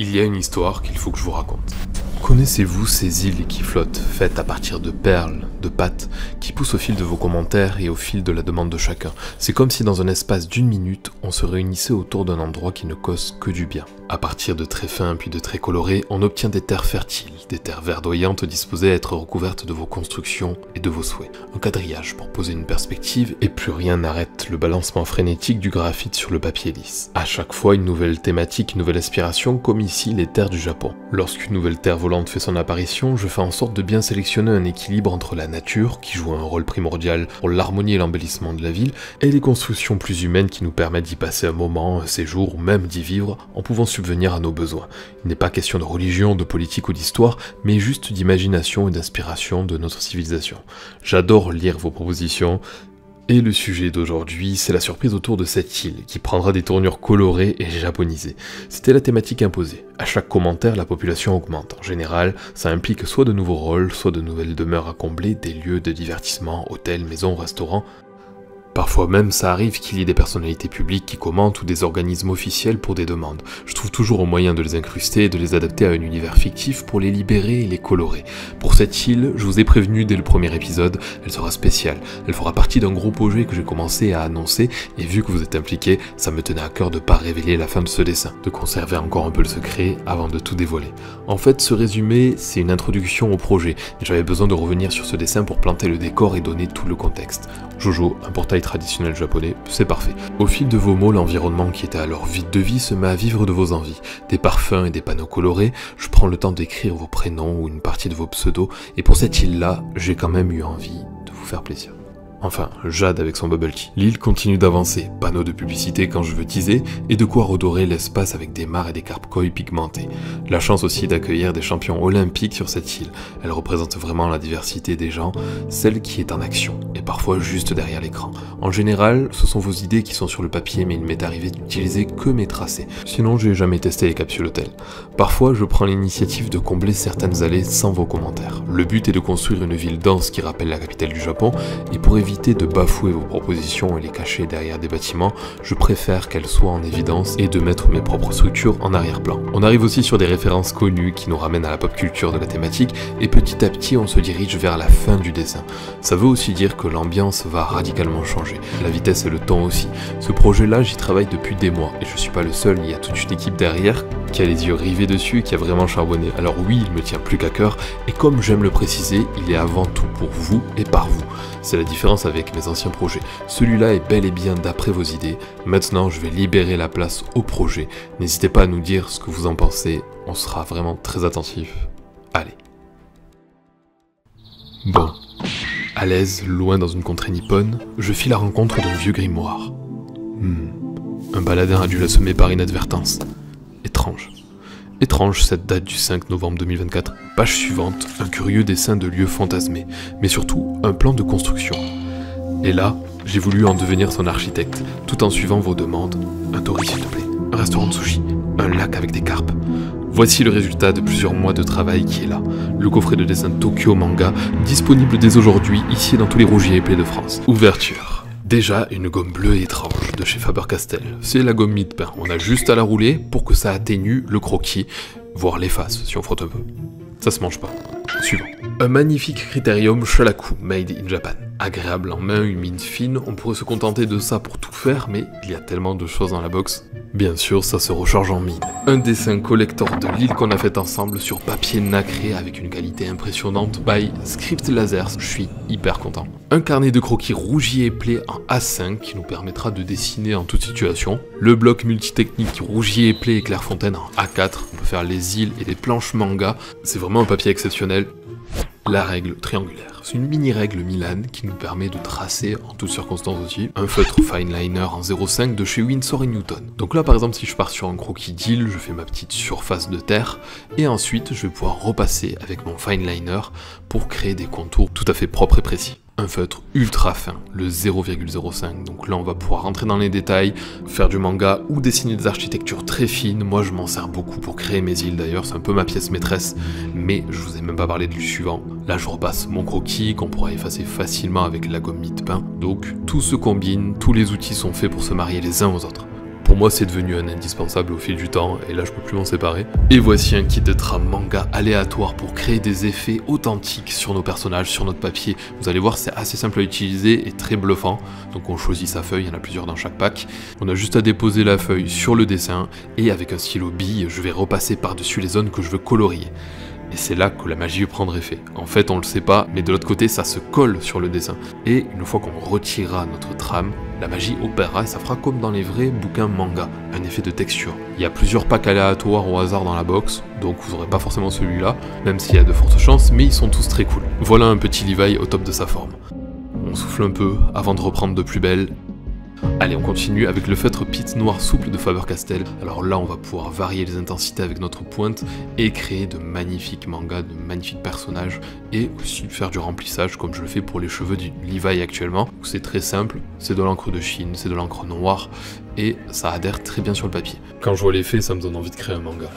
Il y a une histoire qu'il faut que je vous raconte. Connaissez-vous ces îles qui flottent, faites à partir de perles, de pâtes, qui poussent au fil de vos commentaires et au fil de la demande de chacun? C'est comme si dans un espace d'une minute, on se réunissait autour d'un endroit qui ne cause que du bien. À partir de traits fins puis de traits colorés, on obtient des terres fertiles, des terres verdoyantes disposées à être recouvertes de vos constructions et de vos souhaits. Un quadrillage pour poser une perspective et plus rien n'arrête le balancement frénétique du graphite sur le papier lisse. À chaque fois, une nouvelle thématique, une nouvelle inspiration, comme ici les terres du Japon. Lorsqu'une nouvelle terre volante fait son apparition, je fais en sorte de bien sélectionner un équilibre entre la nature, qui joue un rôle primordial pour l'harmonie et l'embellissement de la ville, et les constructions plus humaines qui nous permettent d'y passer un moment, un séjour, ou même d'y vivre, en pouvant subvenir à nos besoins. Il n'est pas question de religion, de politique ou d'histoire, mais juste d'imagination et d'inspiration de notre civilisation. J'adore lire vos propositions, et le sujet d'aujourd'hui, c'est la surprise autour de cette île, qui prendra des tournures colorées et japonisées. C'était la thématique imposée. À chaque commentaire, la population augmente. En général, ça implique soit de nouveaux rôles, soit de nouvelles demeures à combler, des lieux de divertissement, hôtels, maisons, restaurants. Parfois même, ça arrive qu'il y ait des personnalités publiques qui commentent ou des organismes officiels pour des demandes. Je trouve toujours un moyen de les incruster et de les adapter à un univers fictif pour les libérer et les colorer. Pour cette île, je vous ai prévenu dès le premier épisode, elle sera spéciale. Elle fera partie d'un gros projet que j'ai commencé à annoncer et vu que vous êtes impliqués, ça me tenait à cœur de ne pas révéler la fin de ce dessin, de conserver encore un peu le secret avant de tout dévoiler. En fait, ce résumé, c'est une introduction au projet. J'avais besoin de revenir sur ce dessin pour planter le décor et donner tout le contexte. Jojo, un portail traditionnel japonais, c'est parfait. Au fil de vos mots, l'environnement qui était alors vide de vie se met à vivre de vos envies. Des parfums et des panneaux colorés, je prends le temps d'écrire vos prénoms ou une partie de vos pseudos, et pour cette île-là, j'ai quand même eu envie de vous faire plaisir. Enfin, Jade avec son bubble tea. L'île continue d'avancer, panneaux de publicité quand je veux teaser, et de quoi redorer l'espace avec des mares et des carpes koi pigmentées. La chance aussi d'accueillir des champions olympiques sur cette île. Elle représente vraiment la diversité des gens, celle qui est en action, et parfois juste derrière l'écran. En général, ce sont vos idées qui sont sur le papier, mais il m'est arrivé d'utiliser que mes tracés. Sinon, j'ai jamais testé les capsules hôtels. Parfois, je prends l'initiative de combler certaines allées sans vos commentaires. Le but est de construire une ville dense qui rappelle la capitale du Japon, et pour éviter de bafouer vos propositions et les cacher derrière des bâtiments, je préfère qu'elles soient en évidence et de mettre mes propres structures en arrière-plan. On arrive aussi sur des références connues qui nous ramènent à la pop culture de la thématique et petit à petit on se dirige vers la fin du dessin. Ça veut aussi dire que l'ambiance va radicalement changer, la vitesse et le temps aussi. Ce projet-là, j'y travaille depuis des mois et je suis pas le seul, il y a toute une équipe derrière qui a les yeux rivés dessus et qui a vraiment charbonné. Alors oui, il me tient plus qu'à cœur et comme j'aime le préciser, il est avant tout pour vous et par vous. C'est la différence avec mes anciens projets. Celui-là est bel et bien d'après vos idées. Maintenant, je vais libérer la place au projet. N'hésitez pas à nous dire ce que vous en pensez. On sera vraiment très attentifs. Allez. Bon. À l'aise, loin dans une contrée nippone, je fis la rencontre d'un vieux grimoire. Un baladin a dû l'assommer par inadvertance. Étrange. Étrange cette date du 5 novembre 2024. Page suivante, un curieux dessin de lieux fantasmés, mais surtout un plan de construction. Et là, j'ai voulu en devenir son architecte, tout en suivant vos demandes. Un tori s'il te plaît, un restaurant de sushi, un lac avec des carpes. Voici le résultat de plusieurs mois de travail qui est là. Le coffret de dessin Tokyo Manga, disponible dès aujourd'hui, ici dans tous les rougiers épais de France. Ouverture. Déjà, une gomme bleue étrange de chez Faber-Castell. C'est la gomme mie-de-pain. On a juste à la rouler pour que ça atténue le croquis, voire l'efface si on frotte un peu. Ça se mange pas. Suivant. Un magnifique critérium Shalaku, made in Japan. Agréable en main, une mine fine, on pourrait se contenter de ça pour tout faire, mais il y a tellement de choses dans la box. Bien sûr, ça se recharge en mine. Un dessin collector de l'île qu'on a fait ensemble sur papier nacré avec une qualité impressionnante by Script Lasers, je suis hyper content. Un carnet de croquis rougi et plé en A5 qui nous permettra de dessiner en toute situation. Le bloc multitechnique rougi et plé et Clairefontaine en A4, on peut faire les îles et les planches manga, c'est vraiment un papier exceptionnel. La règle triangulaire, c'est une mini-règle Milan qui nous permet de tracer en toutes circonstances aussi. Un feutre fine liner en 0,5 de chez Winsor & Newton. Donc là par exemple si je pars sur un croquis d'île, je fais ma petite surface de terre et ensuite je vais pouvoir repasser avec mon fine liner pour créer des contours tout à fait propres et précis. Un feutre ultra fin, le 0,05, donc là on va pouvoir rentrer dans les détails, faire du manga ou dessiner des architectures très fines. Moi je m'en sers beaucoup pour créer mes îles d'ailleurs, c'est un peu ma pièce maîtresse, mais je vous ai même pas parlé du suivant. Là je repasse mon croquis qu'on pourra effacer facilement avec la gomme mie-de-pain, donc tout se combine, tous les outils sont faits pour se marier les uns aux autres. Pour moi, c'est devenu un indispensable au fil du temps, et là je peux plus m'en séparer. Et voici un kit de trame manga aléatoire pour créer des effets authentiques sur nos personnages, sur notre papier. Vous allez voir, c'est assez simple à utiliser et très bluffant. Donc on choisit sa feuille, il y en a plusieurs dans chaque pack. On a juste à déposer la feuille sur le dessin, et avec un stylo bille, je vais repasser par-dessus les zones que je veux colorier. Et c'est là que la magie prendra effet. En fait, on le sait pas, mais de l'autre côté, ça se colle sur le dessin. Et une fois qu'on retirera notre trame, la magie opérera et ça fera comme dans les vrais bouquins manga, un effet de texture. Il y a plusieurs packs aléatoires au hasard dans la box, donc vous n'aurez pas forcément celui-là, même s'il y a de fortes chances, mais ils sont tous très cool. Voilà un petit Levi au top de sa forme. On souffle un peu avant de reprendre de plus belle. Allez, on continue avec le feutre Pit noir souple de Faber-Castell. Alors là, on va pouvoir varier les intensités avec notre pointe et créer de magnifiques mangas, de magnifiques personnages et aussi faire du remplissage comme je le fais pour les cheveux du Levi actuellement. C'est très simple, c'est de l'encre de Chine, c'est de l'encre noire et ça adhère très bien sur le papier. Quand je vois l'effet, ça me donne envie de créer un manga.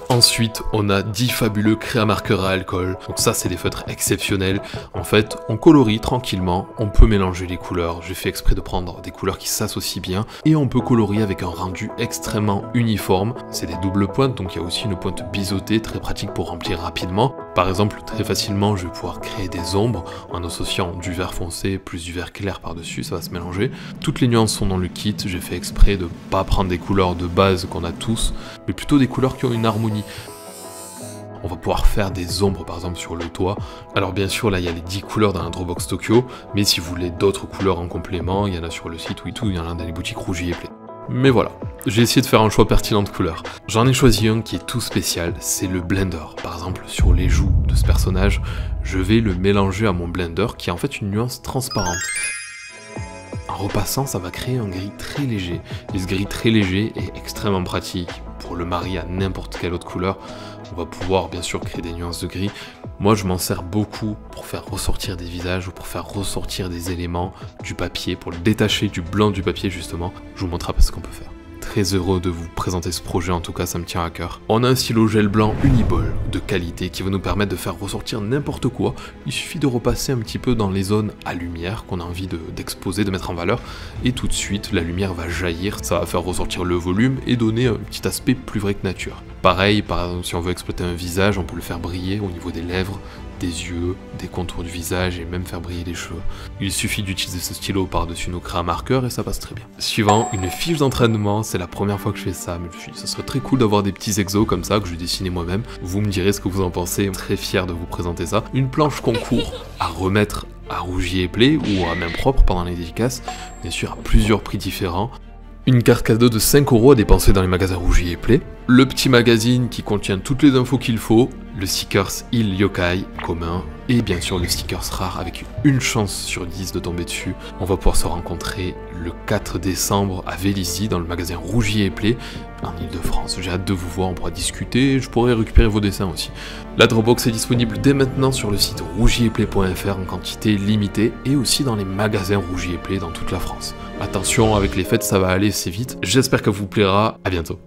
Ensuite, on a 10 fabuleux créamarqueurs à alcool. Donc ça, c'est des feutres exceptionnels. En fait, on colorie tranquillement, on peut mélanger les couleurs. J'ai fait exprès de prendre des couleurs qui s'associent bien. Et on peut colorier avec un rendu extrêmement uniforme. C'est des doubles pointes, donc il y a aussi une pointe biseautée, très pratique pour remplir rapidement. Par exemple, très facilement, je vais pouvoir créer des ombres en associant du vert foncé plus du vert clair par-dessus, ça va se mélanger. Toutes les nuances sont dans le kit, j'ai fait exprès de ne pas prendre des couleurs de base qu'on a tous, mais plutôt des couleurs qui ont une harmonie. On va pouvoir faire des ombres par exemple sur le toit. Alors bien sûr là il y a les 10 couleurs dans la Dropbox Tokyo, mais si vous voulez d'autres couleurs en complément, il y en a sur le site ou tout, il y en a dans les boutiques Rougier et Play. Mais voilà, j'ai essayé de faire un choix pertinent de couleurs. J'en ai choisi un qui est tout spécial, c'est le blender. Par exemple sur les joues de ce personnage, je vais le mélanger à mon blender qui est en fait une nuance transparente. En repassant, ça va créer un gris très léger. Et ce gris très léger est extrêmement pratique pour le marier à n'importe quelle autre couleur. On va pouvoir bien sûr créer des nuances de gris. Moi je m'en sers beaucoup pour faire ressortir des visages ou pour faire ressortir des éléments du papier, pour le détacher du blanc du papier justement. Je vous montre un peu ce qu'on peut faire. Très heureux de vous présenter ce projet, en tout cas ça me tient à cœur. On a un stylo gel blanc Uniball de qualité qui va nous permettre de faire ressortir n'importe quoi. Il suffit de repasser un petit peu dans les zones à lumière qu'on a envie d'exposer, de mettre en valeur, et tout de suite la lumière va jaillir, ça va faire ressortir le volume et donner un petit aspect plus vrai que nature. Pareil, par exemple si on veut exploiter un visage, on peut le faire briller au niveau des lèvres, des yeux, des contours du visage et même faire briller les cheveux. Il suffit d'utiliser ce stylo par-dessus nos créamarqueurs et ça passe très bien. Suivant, une fiche d'entraînement, c'est la première fois que je fais ça, mais ça serait très cool d'avoir des petits exos comme ça que je vais dessiner moi-même. Vous me direz ce que vous en pensez, très fier de vous présenter ça. Une planche concours à remettre à Rougier et Play ou à main propre pendant les dédicaces, bien sûr à plusieurs prix différents. Une carte cadeau de 5 € à dépenser dans les magasins Rougier et Play. Le petit magazine qui contient toutes les infos qu'il faut. Le stickers Il Yokai commun. Et bien sûr le stickers rare avec une chance sur 10 de tomber dessus. On va pouvoir se rencontrer le 4 décembre à Vélizy dans le magasin Rougier et Play en Ile-de-France. J'ai hâte de vous voir, on pourra discuter, je pourrai récupérer vos dessins aussi. La Dropbox est disponible dès maintenant sur le site rougierplay.fr en quantité limitée et aussi dans les magasins Rougier et Play dans toute la France. Attention, avec les fêtes ça va aller assez vite. J'espère que vous plaira, à bientôt.